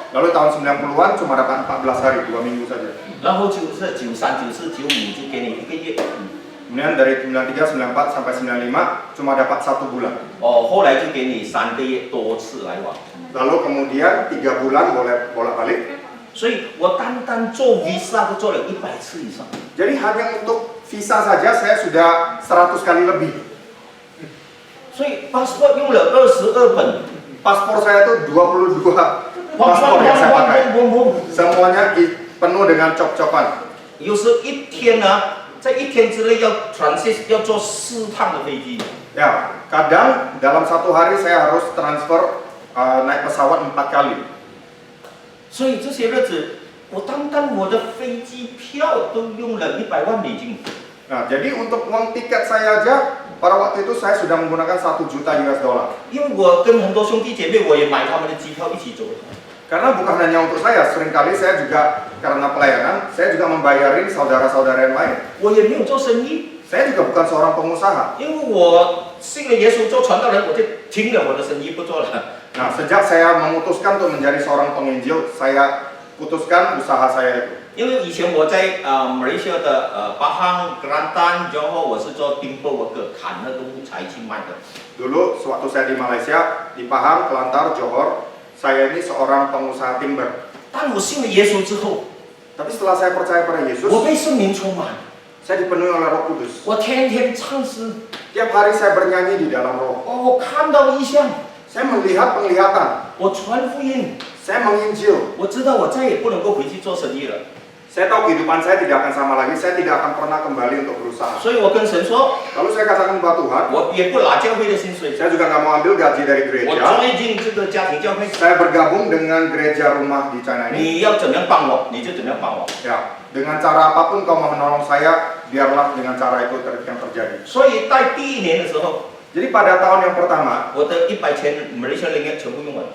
Lalu tahun 90-an cuma dapat 14 hari, 2 minggu saja. 然后就是93、94、95就给你1个月。 Kemudian dari 93, 94 sampai 95 cuma dapat 1 bulan. 哦，后来就给你3个月多次来往。 Lalu kemudian 3 bulan boleh bolak-balik. 所以我单单做 visa 都做了100次以上。 Jadi hanya untuk visa saja saya sudah 100 kali lebih. 所以 passport 用了22本。 Paspor saya itu 22 paspor yang saya pakai. Semuanya penuh dengan cop-copan. 有时一天呢，在1天之内要 transit 要坐4趟的飞机。 Ya, kadang dalam 1 hari saya harus transfer naik pesawat 4 kali. 所以这些日子，我单单我的飞机票都用了100万美金。 Nah, jadi untuk uang tiket saya aja pada waktu itu saya sudah menggunakan 1 juta US dollar. 因为我跟很多兄弟姐妹，我也买他们的机票一起走。 Karena bukan hanya untuk saya, seringkali saya juga karena pelayanan, saya juga membayarin saudara-saudara yang lain. 我也没有做生意， Saya juga bukan seorang pengusaha. 因为我信了耶稣做传道人，我就停了我的生意不做了。 Nah, sejak saya memutuskan untuk menjadi seorang penginjil, saya putuskan usaha saya itu. 因为以前我在马来西亚的巴汉、格兰丹，然后我是做冰雹worker，砍那个木材去卖的。 Dulu sewaktu saya di Malaysia, di Pahang, Kelantar, Johor, saya ini seorang pengusaha timber. 但我信了耶稣之后， Tapi setelah saya percaya pada Yesus, 我被圣灵充满， saya dipenuhi oleh Roh Kudus. 我天天唱诗， Tiap hari saya bernyanyi di dalam Roh. 我看到异象， Saya melihat penglihatan. 我传福音， Saya menginjil. 我知道我再也不能够回去做生意了。 Saya tahu kehidupan saya tidak akan sama lagi. Saya tidak akan pernah kembali untuk berusaha. 所以我跟神说， Lalu saya katakan kepada Tuhan, 我也不拿教会的薪水， saya juga nggak mau ambil gaji dari 我 gereja. 最近这个家庭教会， Saya bergabung dengan gereja rumah di China ini. 你要怎么样帮我，你就怎么样帮我。 Ya, dengan cara apapun kau mau menolong saya, biarlah dengan cara itu yang terjadi. 所以在第1年的时候， Jadi pada tahun yang pertama, 我的100千马来西亚ringgit全部用完了。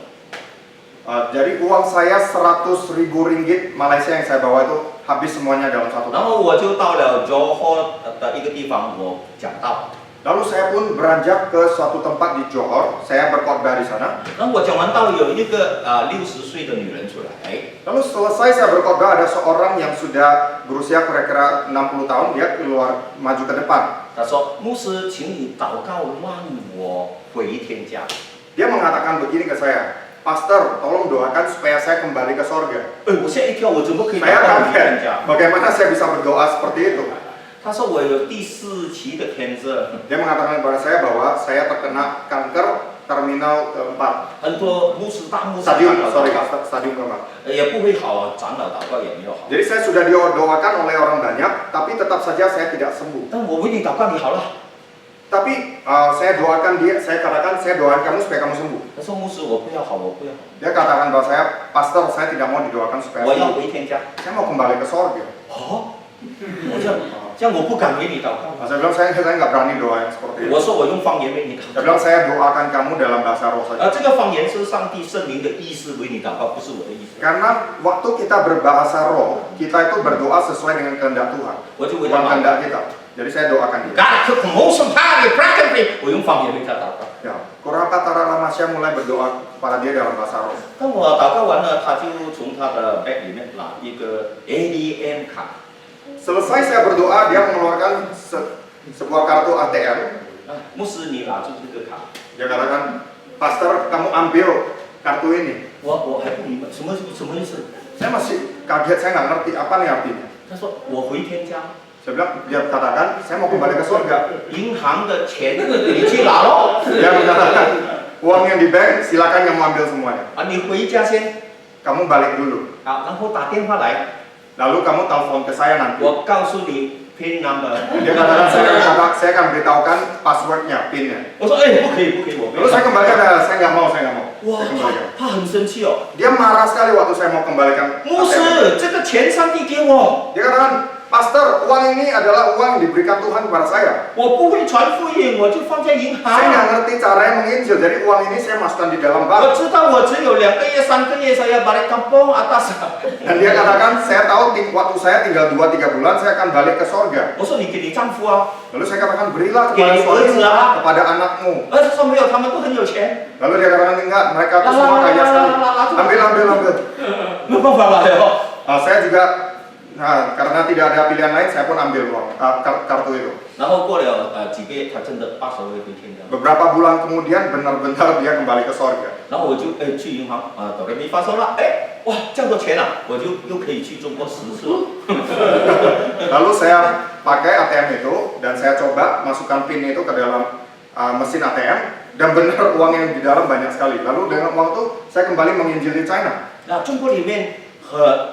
jadi uang saya 100.000 ringgit Malaysia yang saya bawa itu habis semuanya dalam 1 tahun. 然后我就到了 Johor 的一个地方，我讲道。 Lalu saya pun beranjak ke suatu tempat di Johor, saya berkhotbah di sana. 然后我讲完道，有一个60岁的女人出来， Lalu selesai saya berkhotbah, ada seorang yang sudah berusia kira-kira 60 tahun, dia keluar maju ke depan. 她说：“牧师，请你祷告，让我回天家。” Dia mengatakan begini ke saya, Pastor, tolong doakan supaya saya kembali ke sorga. 我吓一跳，我怎么可以祷 Saya 告回天 kaget, 家？ bagaimana saya bisa berdoa seperti itu? 她说我有第4期的 cancer， Dia mengatakan kepada saya bahwa saya terkena kanker terminal keempat. 很多牧师大牧师 Stadium, 长老 sorry, 祷告 stadium keempat. 也不会好，长老祷告也没有好。 Jadi saya sudah didoakan oleh orang banyak, tapi tetap saja saya tidak sembuh. 但我为你祷告，你好了。 Tapi saya doakan dia, saya katakan saya doakan kamu supaya kamu sembuh. 她说牧师，我不要好，我不要好， Dia katakan bahwa saya, Pastor, saya tidak mau didoakan supaya 我要 sembuh. 回天家。 Saya mau kembali ke sorga. 哦，我这样我不敢为你祷告。 Nah, saya bilang saya nggak berani doa yang seperti itu. 我说我用方言为你祷 Saya 告。 bilang saya doakan kamu dalam bahasa roh saja. 这个方言是上帝圣灵的意思为你祷告，不是我的意思。 Karena waktu kita berbahasa roh, kita itu berdoa sesuai dengan kehendak Tuhan, 我就为 bukan 他祷 kehendak 告。 kita. Jadi saya doakan dia. God took motion power, practically，我用方言为他祷告。 Ya, Kurapatara Ramasya mulai berdoa kepada dia dalam bahasa roh. 当我祷告完了，他就从他的 bag 里面拿一个 ADM 卡。 Selesai saya berdoa, dia mengeluarkan sebuah kartu ATM. 牧师，你拿住这个卡。 Dia katakan, Pastor, kamu ambil kartu ini. 我还不明白什么意思。 Saya masih kaget, saya nggak ngerti apa nih artinya. 他说我回天家， Saya bilang, dia katakan, saya mau kembali ke surga. 银行的钱你去拿咯。 Dia mengatakan, uang yang di bank, silakan yang mau ambil semuanya. 你回家先， Kamu balik dulu. 然后打电话来， Lalu kamu telepon ke saya nanti. 我告诉你 PIN number。 Dia katakan, saya akan beritahukan passwordnya, pinnya. 我说不可以，我没 Lalu 有。 saya kembalikan, saya nggak mau. 哇 Saya kembalikan. 他很生气哦。 Dia marah sekali waktu saya mau kembalikan 牧 ATM. 师，这个钱上帝给我， Dia katakan, Pastor, uang ini adalah uang yang diberikan Tuhan kepada saya. 我不会传福音，我就放在银 Saya nggak 行。 ngerti caranya menginjil, jadi uang ini saya masukkan di dalam 我 bank. 知道我只有2个月、3个月saya balik kampung atas。 Dan dia katakan, saya tahu waktu saya tinggal 2-3 bulan, saya akan balik ke sorga. 我说你给你丈夫啊， Lalu saya katakan, berilah kepada Gini, suamimu, lah. kepada anakmu. 儿子说没有，他们都很有钱。 Lalu dia katakan, enggak, mereka tuh semua kaya sekali. Ambil. 没办法了哟。 Saya juga, karena tidak ada pilihan lain, saya pun ambil uang kartu itu. 然后过了几个月，他真的80回天的。 Beberapa bulan kemudian benar-benar dia kembali ke sorga. 然后我就去银行哆来咪发收了，哇，这样多钱啊，我就又可以去中国10次了。 Lalu saya pakai ATM itu dan saya coba masukkan PIN itu ke dalam mesin ATM dan benar uang yang di dalam banyak sekali. Lalu dengan uang itu saya kembali menginjili China. 那中国里面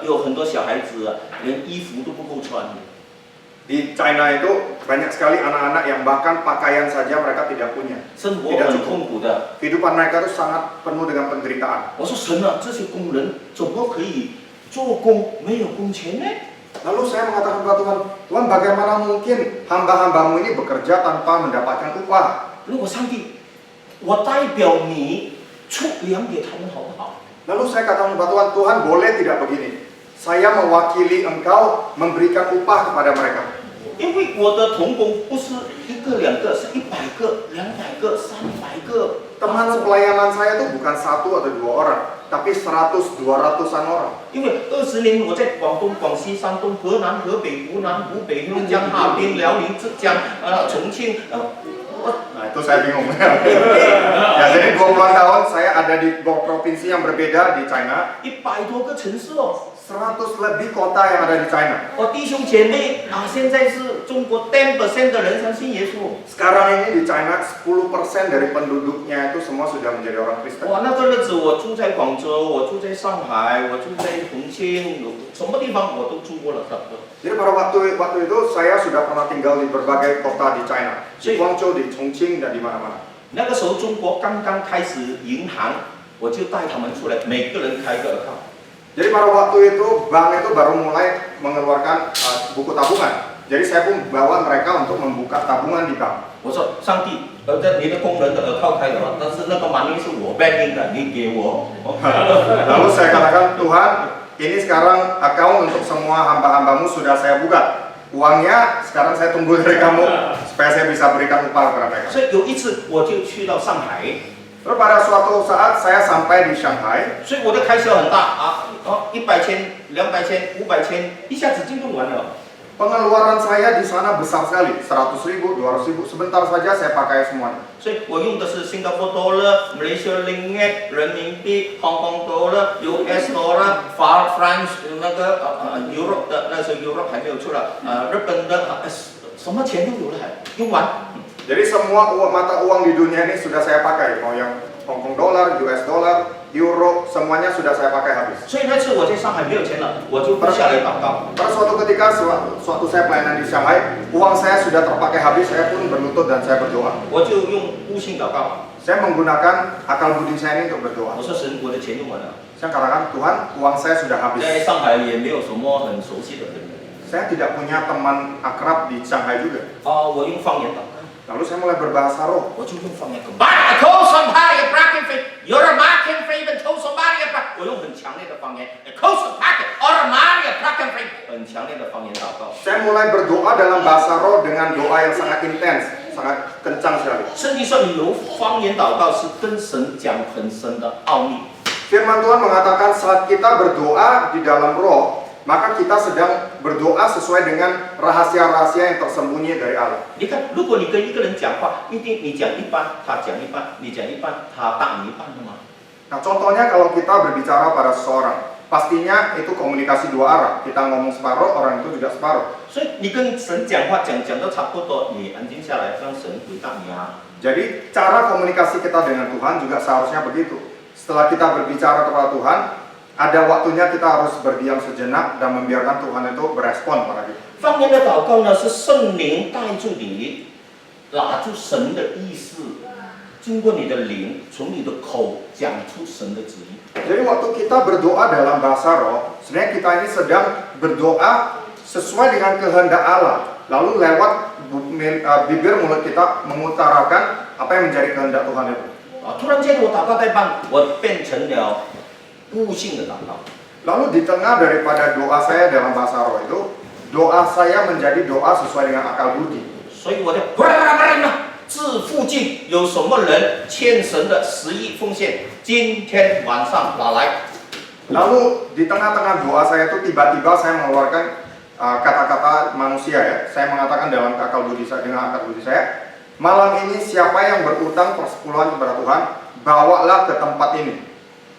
有很多小孩子连衣服都不够穿的。 Di China itu banyak sekali anak-anak yang bahkan pakaian saja mereka tidak punya. 生活很痛苦的。 Kehidupan mereka itu sangat penuh dengan penderitaan. 我说神啊，这些工人怎么可以做工没有工钱呢？ Lalu saya mengatakan kepada Tuhan, Tuhan bagaimana mungkin hamba-hambamu ini bekerja tanpa mendapatkan upah? 如果上帝，我代表你出粮给他们好不好？ Lalu saya katakan kepada Tuhan, Tuhan boleh tidak begini? Saya mewakili Engkau memberikan upah kepada mereka. 因为我的童工不是1个2个，是100个、200个、300个。 Teman pelayanan saya itu bukan 1 atau 2 orang, tapi 100-200an orang. 因为20年我在广东、广西、山东、河南、河北、湖南、湖北、黑龙江、哈尔滨、辽宁、浙江、重庆， Nah itu saya bingung. Ya jadi 20 tahun saya ada di provinsi yang berbeda di China. 100多个城市哦。 100 lebih kota yang ada di China. 我弟兄姐妹现在是中国10% 的人相信耶稣。 Sekarang ini di China 10% dari penduduknya itu semua sudah menjadi orang Kristen. 哇，那个日子我住在广州，我住在上海，我住在重庆，什么地方我都住过了，差不多。 Jadi pada waktu itu saya sudah pernah tinggal di berbagai kota di China, di Guangzhou, di Chongqing dan di mana-mana. 那个时候中国刚刚开始银行，我就带他们出来，每个人开个 account。 Jadi pada waktu itu bank itu baru mulai mengeluarkan buku tabungan. Jadi saya pun bawa mereka untuk membuka tabungan di bank. 我说上帝，你的工人的 account 开了，但是那个 money 是我 banking 的，你给我。 Lalu saya katakan, Tuhan, ini sekarang account untuk semua hamba-hambamu sudah saya buka. Uangnya sekarang saya tunggu dari kamu supaya saya bisa berikan upah kepada mereka. 所以有一次我就去到上海。 Terus pada suatu saat saya sampai di Shanghai. 所以我的开销很大100千、200千、500千，一下子就用完了。 Pengeluaran saya di sana besar sekali, 100.000, 200.000, sebentar saja saya pakai semuanya. 所以我用的是新加坡dollar、Malaysia ringgit、人民币、Hong Kong dollar、US dollar、France 那个Europe 的，那时候 Europe 还没有出来，日本的什么钱都有了，用完。 Jadi semua mata uang di dunia ini sudah saya pakai, mau yang Hong Kong dollar, US dollar, euro, semuanya sudah saya pakai habis. 所以那次我在上海没有钱了，我就下来祷告。 Pada suatu ketika, suatu saya pelayanan di Shanghai, uang saya sudah terpakai habis, saya pun berlutut dan saya berdoa. 我就用悟性祷告。 Saya menggunakan akal budi saya ini untuk berdoa. 我说神，我的钱用完了。 Saya katakan, Tuhan, uang saya sudah habis. 在上海也没有什么很熟悉的人。 Saya tidak punya teman akrab di Shanghai juga. 我用方言祷告。 Lalu saya mulai berbahasa roh. 我就用方言祷告。Call somebody bracken faith, you're a bracken faith and call somebody bracken。我用很强烈的方言，call somebody or Maria bracken faith，很强烈的方言祷告。 Saya mulai berdoa dalam bahasa roh dengan doa yang sangat intens, sangat kencang sekali. 圣经说，有方言祷告是跟神讲很深的奥秘。 Firman Tuhan mengatakan saat kita berdoa di dalam roh, maka kita sedang berdoa sesuai dengan rahasia-rahasia yang tersembunyi dari Allah. 你看，如果你跟一个人讲话，一定你讲一半，他讲一半，你讲一半，他答你一半的嘛。 Nah, contohnya kalau kita berbicara pada seseorang, pastinya itu komunikasi dua arah. Kita ngomong separuh, orang itu juga separuh. 所以你跟神讲话，讲到差不多，你安静下来，让神回答你啊。 Jadi cara komunikasi kita dengan Tuhan juga seharusnya begitu. Setelah kita berbicara kepada Tuhan, ada waktunya kita harus berdiam sejenak dan membiarkan Tuhan itu berespon pada kita. 方言的祷告呢，是圣灵带住你，拿住神的意思，经过你的灵，从你的口讲出神的旨意。 Jadi waktu kita berdoa dalam bahasa roh, sebenarnya kita ini sedang berdoa sesuai dengan kehendak Allah. Lalu lewat bibir mulut kita mengutarakan apa yang menjadi kehendak Tuhan itu. 突然间我祷告在半，我变成了悟性的祷告。 Lalu di tengah daripada doa saya dalam bahasa roh itu, doa saya menjadi doa sesuai dengan akal budi. 所以我的这附近有什么人欠神的10亿奉献？今天晚上拿来。Lalu di tengah-tengah doa saya itu tiba-tiba saya mengeluarkan kata-kata manusia ya. Saya mengatakan dalam akal budi saya, dengan akal budi saya, malam ini siapa yang berutang persepuluhan kepada Tuhan, bawalah ke tempat ini.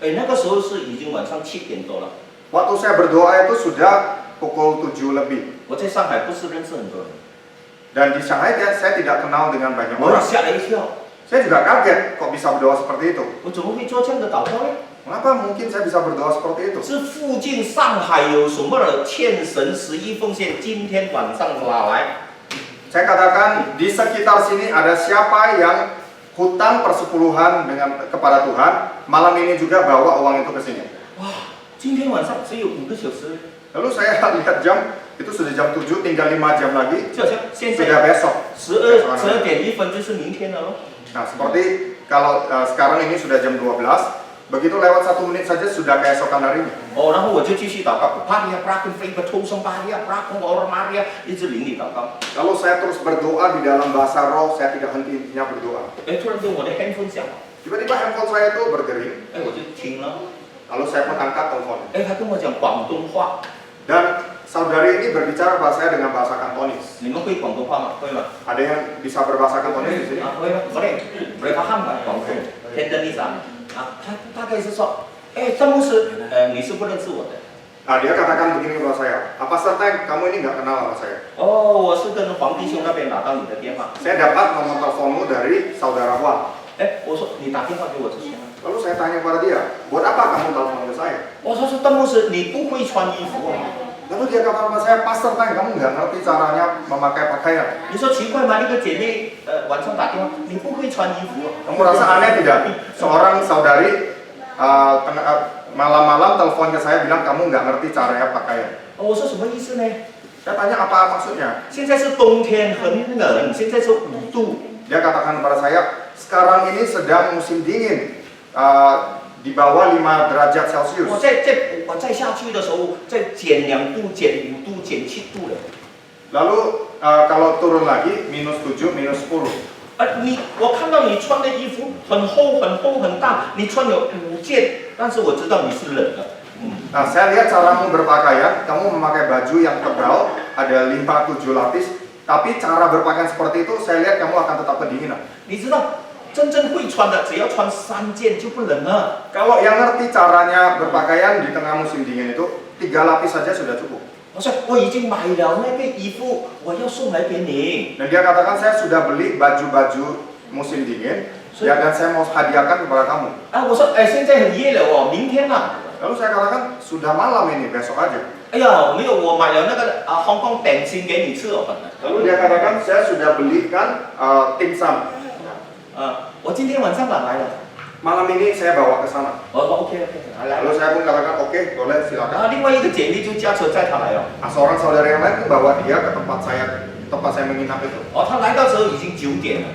哎，那个时候是已经晚上7点多了。 Waktu saya berdoa itu sudah pukul 7 lebih. 我在上海不是认识很多人， Dan di Shanghai saya tidak kenal dengan banyak 我 orang. 吓了一跳， Saya juga kaget kok bisa berdoa seperti itu. 我怎么会做这样的祷告呢？ Mengapa mungkin saya bisa berdoa seperti itu? 是附近上海有什么人欠神11奉献，今天晚上拿来。 Saya katakan di sekitar sini ada siapa yang hutang persepuluhan kepada Tuhan, malam ini juga bawa uang itu ke sini. 哇，今天晚上只有5个小时， Lalu saya lihat jam, itu sudah jam 7, tinggal 5 jam lagi, 就好像现 sudah 在 besok. 12点1分就是明天了咯。 Nah, seperti kalau sekarang ini sudah jam 12, begitu lewat 1 menit saja sudah keesokan harinya. 哦，然后我就继续祷告，巴利亚、布拉根、菲巴、抽生巴利亚、布拉根、欧尔玛利亚，一直灵里祷告。 Lalu saya terus berdoa di dalam bahasa roh, saya tidak henti-hentinya berdoa. 哎，突然间我的 handphone 响了， Tiba-tiba handphone saya itu berdering, 哎，我就听了， lalu saya pun angkat telepon. 哎，他跟我讲广东话， Dan saudari ini berbicara bahasa saya dengan bahasa Kantonis. 你们会广东话吗？会吗？ Ada yang bisa berbahasa Kantonis di sini? 啊，会吗？不会，他汉版广东，天真丽莎，啊，他大概是说，哎，詹姆斯，你是不认识我的。 Nah, dia katakan begini kepada saya, apa Serteng, kamu ini nggak kenal sama saya? 哦，我是跟黄弟兄那边拿到你的电话。 Saya dapat nomor teleponmu dari saudara Juan. 哎，我说你打电话给我之前， Lalu saya tanya kepada dia, buat apa kamu telepon ke saya? 我说詹姆斯，你不会穿衣服啊？ Lalu dia kata kepada saya, Pastor Teng, kamu nggak ngerti caranya memakai pakaian. 你说奇怪吗？那个姐妹晚上打电话，你不会穿衣服啊？ Kamu rasa aneh tidak? Seorang saudari malam-malam telepon ke saya bilang kamu nggak ngerti caranya pakaian. 哦，我说什么意思呢？ Saya tanya apa maksudnya? 现在是冬天，很冷，现在是5度。 Dia katakan kepada saya, sekarang ini sedang musim dingin, di bawah 5 derajat Celcius. 我再下去的时候，再减2度、减5度、减7度了。 Lalu kalau turun lagi -7, -10. 我看到你穿的衣服很厚、很厚、很大，你穿有5件，但是我知道你是冷的。 Nah, saya lihat caramu berpakaian, kamu memakai baju yang tebal, ada 5-7 lapis, tapi cara berpakaian seperti itu, saya lihat kamu akan tetap kedinginan. 你知道，真正会穿的，只要穿3件就不冷了。 Kalau yang ngerti caranya berpakaian di tengah musim dingin itu, 3 lapis saja sudah cukup. 我说我已经买了那个衣服，我要送来给你。 Dan dia katakan saya sudah beli baju-baju musim dingin, ya, dan saya mau hadiahkan kepada kamu. 啊，我说现在很夜了哦，明天啦。 Lalu saya katakan sudah malam ini, besok aja. 哎呀，没有，我买了那个香港点心给你吃哦。 Lalu dia katakan saya sudah belikan dimsum. 我今天晚上哪来了？ Malam ini saya bawa ke sana. 我说 OK， 来。 Lalu saya pun katakan oke, boleh silakan. 另外一个姐妹就驾车载他来了。 Nah, seorang saudara yang lain pun bawa dia ke tempat saya menginap itu. 哦，他来到时候已经9点了。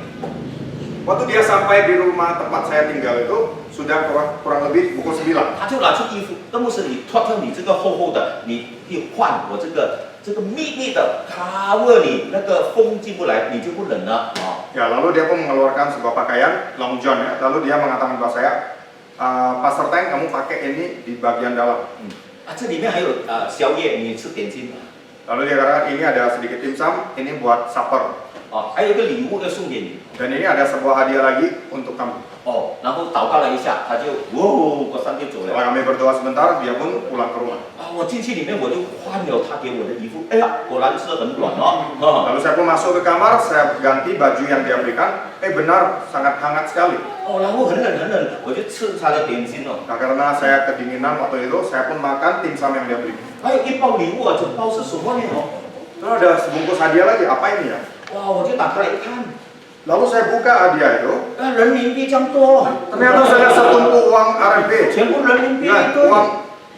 Waktu dia sampai di rumah tempat saya tinggal itu sudah kurang lebih pukul 9. 他就拿出衣服，邓牧师，你脱掉你这个厚厚的，你换我这个密密的 cover 你那个风进不来，你就不冷了啊。 Ya, lalu dia pun mengeluarkan sebuah pakaian long john ya. Lalu dia mengatakan kepada saya, Pastor Teng, kamu pakai ini di bagian dalam. 这里面还有宵夜，你吃点心。 Lalu dia katakan ini ada sedikit dimsum, ini buat supper. 还有一个礼物要送给你。 Dan ini ada sebuah hadiah lagi untuk kamu. 然后祷告了一下，他就过山就走了。 Setelah kami berdoa sebentar, dia pun pulang ke rumah. 我进去里面我就换了他给我的衣服，哎呀，果然是很暖哦。 Lalu saya pun masuk ke kamar, saya ganti baju yang dia berikan. Benar, sangat hangat sekali. 然后很冷，我就吃他的点心哦。 Nah, karena saya kedinginan waktu itu, saya pun makan dimsum yang dia beli. 还有一包礼物啊，这包是什么呢？ Lalu ada sebungkus hadiah lagi, apa ini ya? 我就打开来一看， Lalu saya buka hadiah itu, 人民币这样多， ternyata saya lihat setumpuk uang RMB. 全部人民币， Nah, 对，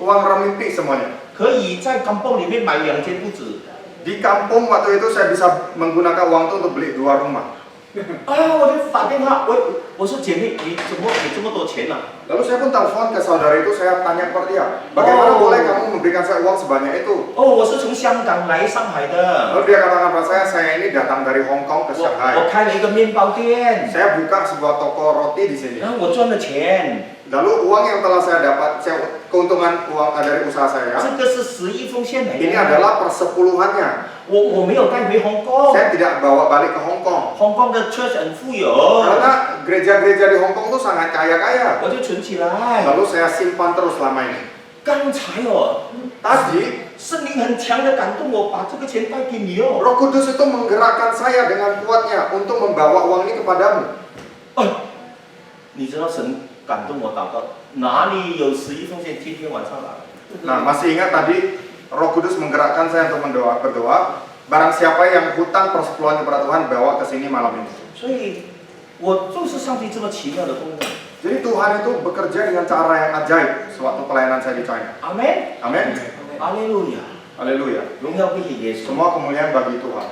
uang renminbi semuanya. 可以在港泵里面买2间不止。 Di kampung waktu itu saya bisa menggunakan uang itu untuk beli 2 rumah. 我就打电话，我说姐妹，你怎么给这么多钱啊？ Lalu saya pun telepon ke saudara itu, saya tanya kepada dia, bagaimana boleh kamu memberikan saya uang sebanyak itu? 我是从香港来上海的， Lalu dia katakan pada saya ini datang dari Hong Kong ke 我 Shanghai. 开了一个面包店， Saya buka sebuah toko roti di sini. 然后我赚了钱， Lalu uang yang telah saya dapat, keuntungan uang dari usaha saya, 这个是11奉献来 ini 的。 adalah persepuluhannya. 我没有带回香港， Saya tidak bawa balik ke Hong Kong. 香港的 church 很富有， Karena gereja-gereja di Hong Kong itu sangat kaya-kaya. 我就存起来。 Lalu saya simpan terus selama ini. 刚才哦， Tadi 圣灵很强的感动我，把这个钱带给你哦。 Roh Kudus itu menggerakkan saya dengan kuatnya untuk membawa uang ini kepadamu. 你知道神感动我祷告，哪里有11奉献？今天晚上来。 Nah, masih ingat tadi Roh Kudus menggerakkan saya untuk berdoa. Barang siapa yang hutang persepuluhan kepada Tuhan, bawa ke sini malam ini. 所以，我就是上帝这么奇妙的工作。 Jadi Tuhan itu bekerja dengan cara yang ajaib sewaktu pelayanan saya di China. 阿门， Amin. 阿利路亚， Haleluya. 荣耀归给耶稣。 Semua kemuliaan bagi Tuhan.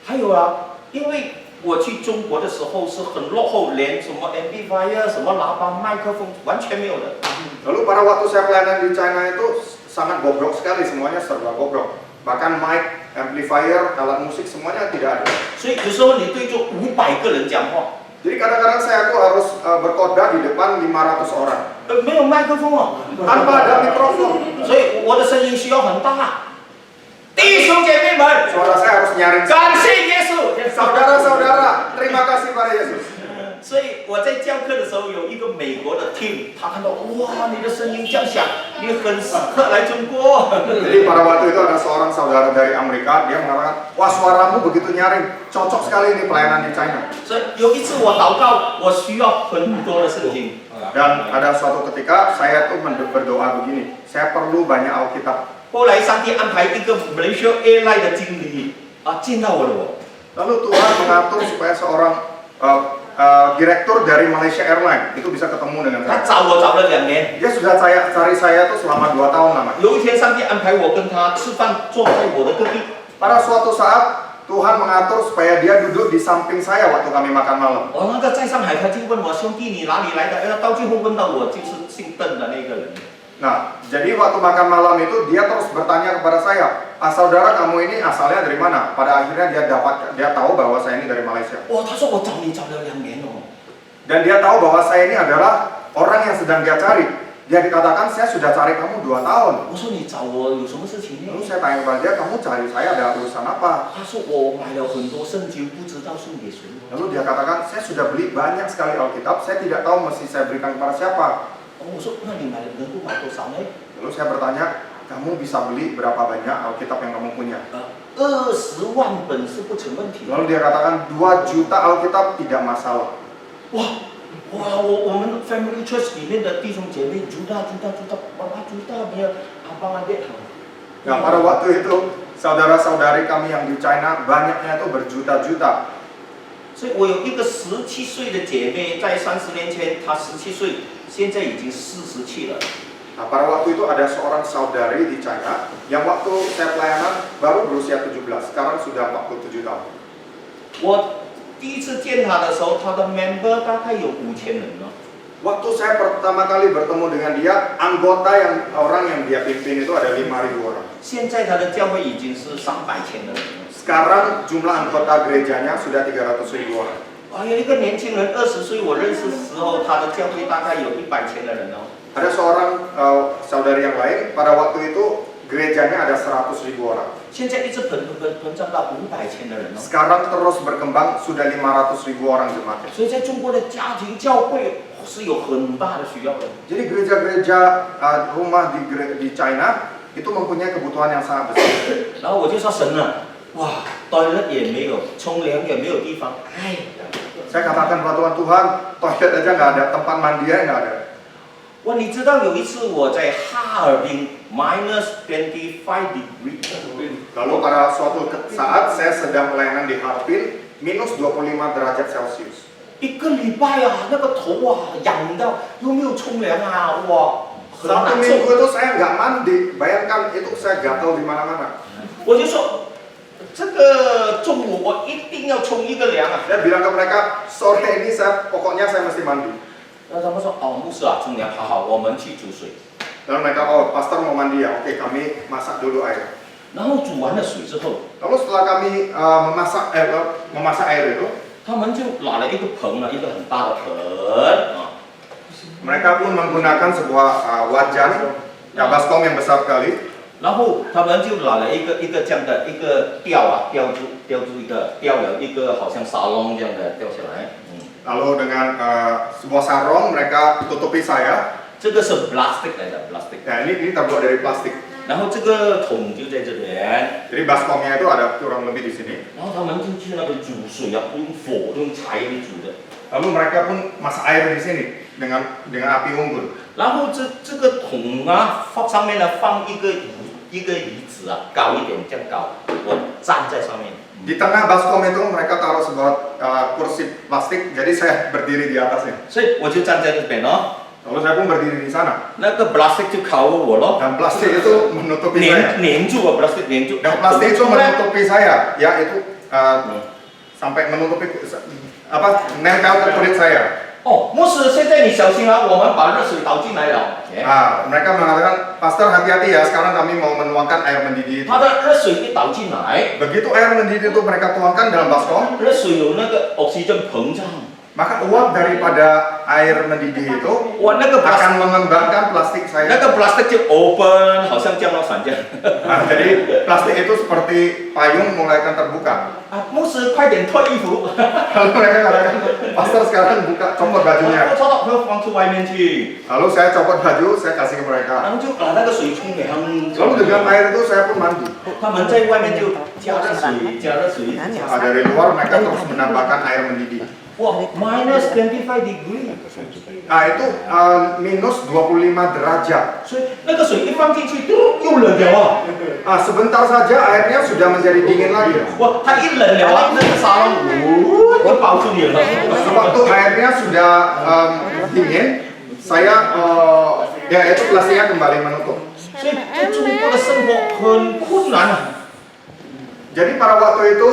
还有啊，因为我去中国的时候是很落后，连什么 amplifier、什么喇叭、麦克风完全没有的。 Lalu pada waktu saya pelayanan di China itu sangat bobrok sekali, semuanya serba bobrok. Bahkan mic, amplifier, alat musik semuanya tidak ada. 所以有时候你对着500个人讲话， Jadi kadang-kadang saya tuh harus berkhotbah di depan 500 orang 没有麦克风哦， tanpa ada mikrofon. 所以我的声音需要很大。弟兄姐妹们， Suara saya harus nyaring. 感谢耶稣。 Saudara-saudara, terima kasih pada Yesus. 所以我在教课的时候，有一个美国的 team， 他看到哇，你的声音这样响，你很适合来中国。 Jadi pada waktu itu ada seorang saudara dari Amerika, dia mengatakan, wah suaramu begitu nyaring, cocok sekali ini pelayanan di China. 所以有一次我祷告，我需要很多的圣经。 Dan ada suatu ketika saya tuh berdoa begini, saya perlu banyak Alkitab. 后来上帝安排一个 Malaysia Airline 的经理见到我。 Lalu Tuhan mengatur supaya seorang direktur dari Malaysia Airlines itu bisa ketemu dengan 他 saya. 找我找了2年。 Dia sudah cari saya tuh selama 2 tahun lama. 有一天，上帝安排我跟他吃饭，坐在我的隔壁。 Pada suatu saat Tuhan mengatur supaya dia duduk di samping saya waktu kami makan malam. 那个在上海，他就问我兄弟你哪里来的？到最后问到我就是姓邓的那个人。 Nah, jadi waktu makan malam itu dia terus bertanya kepada saya, saudara kamu ini asalnya dari mana? Pada akhirnya dia tahu bahwa saya ini dari Malaysia. 哇，他说我找你找了2年哦。 Dan dia tahu bahwa saya ini adalah orang yang sedang dia cari. Dia dikatakan saya sudah cari kamu 2 tahun. 我说你找我有什么事情呢？ Lalu saya tanya kepada dia, kamu cari saya ada urusan apa? 他说我买了很多圣经，不知道送给谁。 Lalu dia katakan, saya sudah beli banyak sekali Alkitab, saya tidak tahu mesti saya berikan kepada siapa. 我说那你能够买多少呢？ Lalu saya bertanya, kamu bisa beli berapa banyak Alkitab yang kamu punya? 20万本是不成问题。 Lalu dia katakan 2 juta Alkitab tidak masalah. 哇，我们 Family Church 里面的弟兄姐妹juta，没有abang adik。 Nah, pada waktu itu saudara-saudari kami yang di China banyaknya itu berjuta-juta. 所以我有一个17岁的姐妹，在30年前她17岁，现在已经47了。 Nah, pada waktu itu ada seorang saudari di China yang waktu saya pelayanan baru berusia 17, sekarang sudah 47 tahun. 我第一次见她的时候，她的 member 大概有5000人了。 Waktu saya pertama kali bertemu dengan dia, anggota orang yang dia pimpin itu ada 5.000 orang. 现在她的教会已经是300千的人了。 Sekarang jumlah anggota gerejanya sudah 300.000 orang. 有一个年轻人20岁，我认识的时候，他的教会大概有100千的人哦。 Ada seorang saudari yang lain, pada waktu itu gerejanya ada 100.000 orang. 现在一直膨胀到500千的人哦。 Sekarang terus berkembang sudah 500.000 orang jemaatnya. 所以在中国的家庭教会是有很大的需要的。 Jadi gereja-gereja rumah di China itu mempunyai kebutuhan yang sangat besar. 然后我就说神啊，哇，toilet 也没有，冲凉也没有地方，哎。 Saya katakan kepada Tuhan, toilet aja nggak ada, tempat mandi aja nggak ada. 哇，你知道有一次我在哈尔滨 -25 degree， Lalu pada suatu saat saya sedang pelayanan di Harbin, minus 25 derajat Celcius. 1个礼拜啊，那个头啊痒到，又没有冲凉啊，哇，很 Satu 难 minggu 受。 itu saya nggak mandi, bayangkan itu saya gatal di mana-mana. 我就说，这个中午我一定要冲1个凉啊。 Saya bilang ke mereka, sore ini pokoknya saya mesti mandi. 那他们说，哦，牧师啊，冲凉，好，我们去煮水。 Lalu mereka, oh pastor mau mandi ya, oke kami masak dulu air. 然后煮完了水之后， Lalu setelah kami memasak air itu, 他们就拿了一个盆啊，一个很大的盆啊， Mereka pun menggunakan sebuah wajan baskom yang besar sekali. 然后他们就拿了一个这样的一个吊住一个好像沙龙这样的吊下来。Lalu dengan sebuah sarung mereka tutupi saya. 这个是 plastik 来的 plastik。 Nah ini terbuat dari plastik. 然后这个桶就在这边。 Jadi baskomnya itu ada kurang lebih di sini. 然后他们就去那边煮水啊，用火用柴来煮的。 Lalu mereka pun masak air di sini dengan api unggun. 然后这个桶啊，上面呢放一个椅子啊，高一点，这样高，我站在上面。 Di tengah baskom itu mereka taruh sebuah kursi plastik, jadi saya berdiri di atasnya. 所以我就站在那边哦。 Lalu saya pun berdiri di sana. 那个 plastik 就靠我咯。 Dan plastik itu menutupi saya. 粘住啊 plastik 粘住。 Dan plastik itu menutupi saya, ya itu sampai menutupi nempel ke kulit saya. 哦，牧师，现在你小心啊，我们把热水倒进来了。 Mereka mengatakan, Pastor hati-hati ya, sekarang kami mau menuangkan air mendidih itu. 它的热水一倒进来， Begitu air mendidih itu mereka tuangkan dalam baskom, 热水有那个 oksigen 膨胀， maka uap daripada air mendidih itu 哇，那个 akan mengembangkan plastik 那 saya. 个 plastik 就 open， 好像降落伞这样。 Jadi plastik itu seperti payung mulai akan terbuka. 啊，牧师，快点脱衣服。 Lalu mereka katakan, Pastor sekarang copot bajunya. 我抽到不要放出外面去。 Lalu saya copot baju, saya kasih ke mereka. 然后就把那个水冲凉。 Lalu dengan air itu saya pun mandi. 他们在外面就加热水，加热水。 Dari luar mereka terus menambahkan air mendidih. 哇，minus 25 degree。 Itu minus 25 derajat. 所以那个水一放进去，又冷了啊。 Sebentar saja airnya sudah menjadi dingin lagi. 哇，它一冷了啊，那个沙龙就包住你了。 Sewaktu airnya sudah dingin, saya itu plastiknya kembali menutup. 所以在中国的生活很困难啊。 Jadi pada waktu itu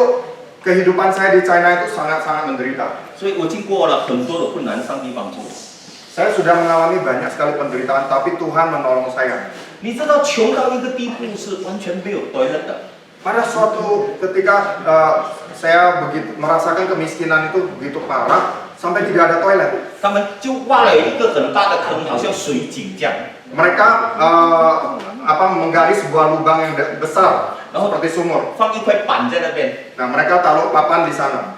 kehidupan saya di China itu sangat-sangat menderita. 所以我经过了很多的困难，上帝帮助我。 Saya sudah mengalami banyak sekali penderitaan, tapi Tuhan menolong saya. 你知道穷到一个地步是完全没有 toilet 的。 Pada suatu ketika saya merasakan kemiskinan itu begitu parah sampai tidak ada toilet. 他们就挖了一个很大的坑，好像水井这样。 Mereka menggali sebuah lubang yang besar seperti sumur. 放一块板在那边。 Nah, mereka taruh papan di sana.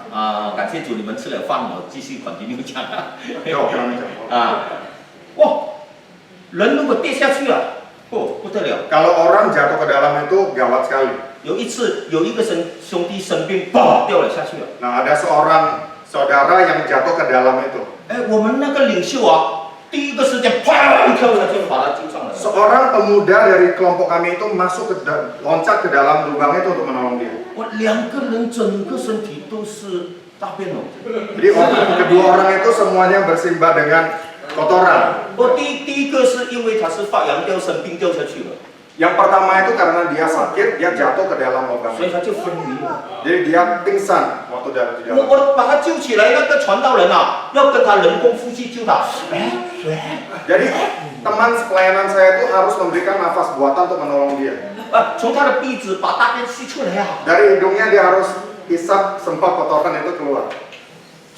感谢主，你们吃了饭了，继续 continue 讲。 哇，人如果跌下去了，不得了。 Kalau orang jatuh ke dalam itu gawat sekali. 有一次，有一个兄弟生病，掉了下去了。 Nah, ada seorang saudara yang jatuh ke dalam itu. 我们那个领袖啊，第一个时间砰跳下去，把他救上来了。 Seorang pemuda dari kelompok kami itu loncat ke dalam lubang itu untuk menolong dia. 哇，两个人整个身体都是大便哦。 Jadi kedua orang itu semuanya bersimbah dengan kotoran. 第一个是因为他是发羊吊生病掉下去了， Yang pertama itu karena dia sakit, dia jatuh ke dalam lubang 所以 itu. 他就昏迷了。 Jadi dia pingsan waktu di dalam. 我把他救起来，那个传道人啊，要跟他人工呼吸救他。Jadi teman pelayanan saya itu harus memberikan nafas buatan untuk menolong dia. 从他的鼻子把大便吸出来啊。 Dari hidungnya dia harus hisap sempat kotoran itu keluar.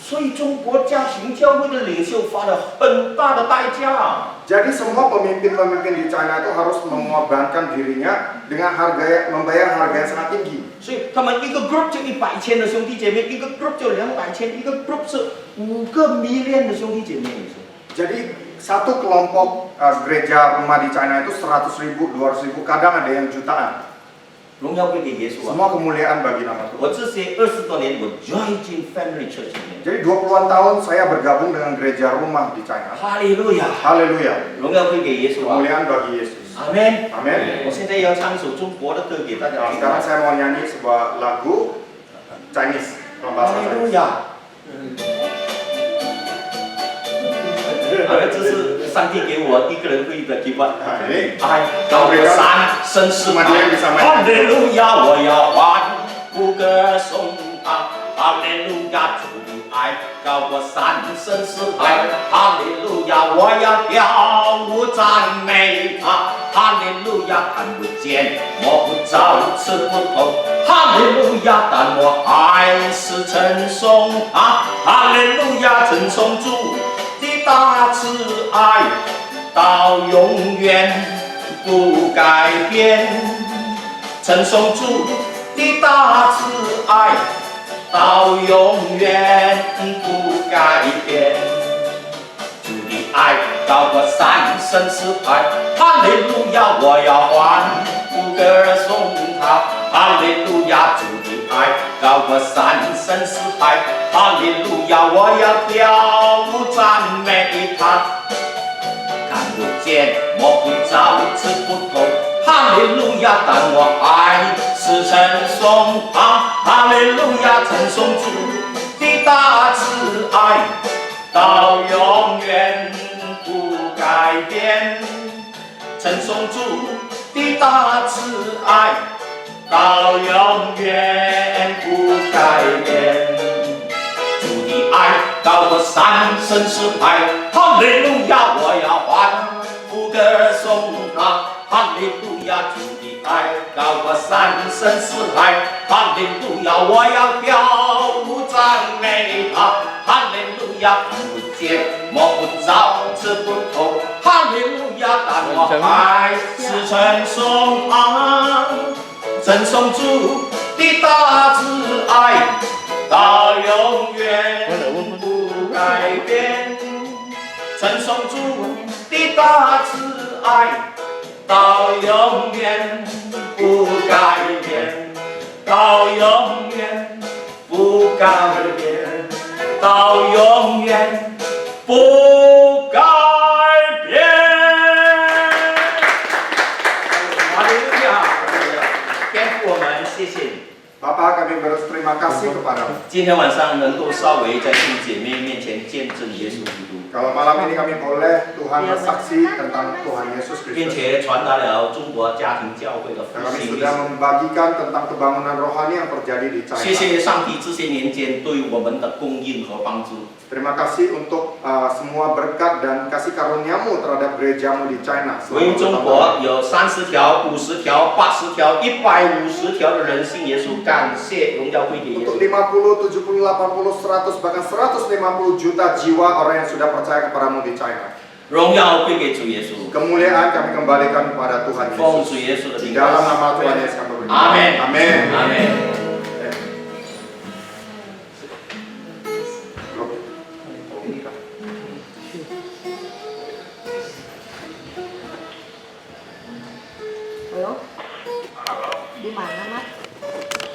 所以中国家庭教会的领袖花了很大的代价。 Jadi semua pemimpin-pemimpin di China itu harus mengorbankan dirinya dengan membayar harga yang sangat tinggi. 所以他们一个 group 就100千的兄弟姐妹，一个 group 就200千，一个 group 是5个 million 的兄弟姐妹。 Jadi satu kelompok gereja rumah di China itu 100.000, 200.000, kadang ada yang jutaan. 荣耀归给耶稣啊！ Semua kemuliaan bagi nama Tuhan. 我这些20多年，我 join 进 family church 里面。 Jadi 20-an tahun saya bergabung dengan gereja rumah di China. 哈利路亚！ Haleluya. 荣耀归给耶稣啊！ Kemuliaan bagi Yesus. 阿门。 Amin. 我现在要唱一首中国的歌给大家 Nah, 听。 sekarang saya mau nyanyi sebuah lagu Chinese, dalam bahasa 哈利路 Chinese. 亚！这是上帝给我一个人会的 gift。 Nah, ini 爱高过山，深似海。 dia bisa main. 哈利路亚，我要欢呼歌颂他。哈利路亚，主的爱高过山，深似海。哈利路亚，我要跳舞赞美他。哈利路亚，看不见，摸不着，吃不透。哈利路亚，但我还是称颂他。哈利路亚，称颂主的大慈爱到永远不改变，称颂主的大慈爱到永远不改变。主的爱高过三生四海，哈利路亚！我要欢呼歌颂他，哈利路亚！主的爱高过三生四海，哈利路亚！我要跳舞赞美他。看不见摸不着吃不透，哈利路亚！但我爱是称颂他，哈利路亚！称颂主的大慈爱到永远不改变，称颂主的大慈爱到永远不改变。主的爱高过三生四海，哈利路亚！我要欢呼歌颂他，哈利路亚！主的爱高过三生四海，哈利路亚！我要跳舞赞美他，哈利路亚！看不见摸不着吃不透，哈利路亚！但我还是称颂他，称颂主的大慈爱到永远不改变，称颂主的大慈爱到永远不改变，到永远不改变，到永远不改变。哈利路亚！天父，我们谢谢你。 Bapa, kami berterima kasih kepadamu. 今天晚上能够稍微在弟兄姐妹面前见证耶稣基督， Kalau malam ini kami boleh Tuhan bersaksi tentang Tuhan Yesus 并 Kristus. 且传达了中国家庭教会的复 Dan kami 兴历 sudah 史。 membagikan tentang kebangunan rohani yang terjadi di 谢 China. 谢上帝这些年间对我们的供应和帮助。 Terima kasih untuk semua berkat dan kasih karuniamu terhadap gerejamu di China. 为 selama 中 bertahun-tahun. 国有30条、50条、80条、150条的人信耶稣，感谢荣耀归给耶 Untuk 稣。 50, 70, 80, 100, bahkan 150 juta jiwa orang yang sudah percaya kepadamu di China. 荣耀归给主耶稣， Kemuliaan kami kembalikan kepada Tuhan 奉 Yesus. 主耶稣的 Di 名。 dalam nama Tuhan Yesus kami berdoa. Amin. Amin. 阿门。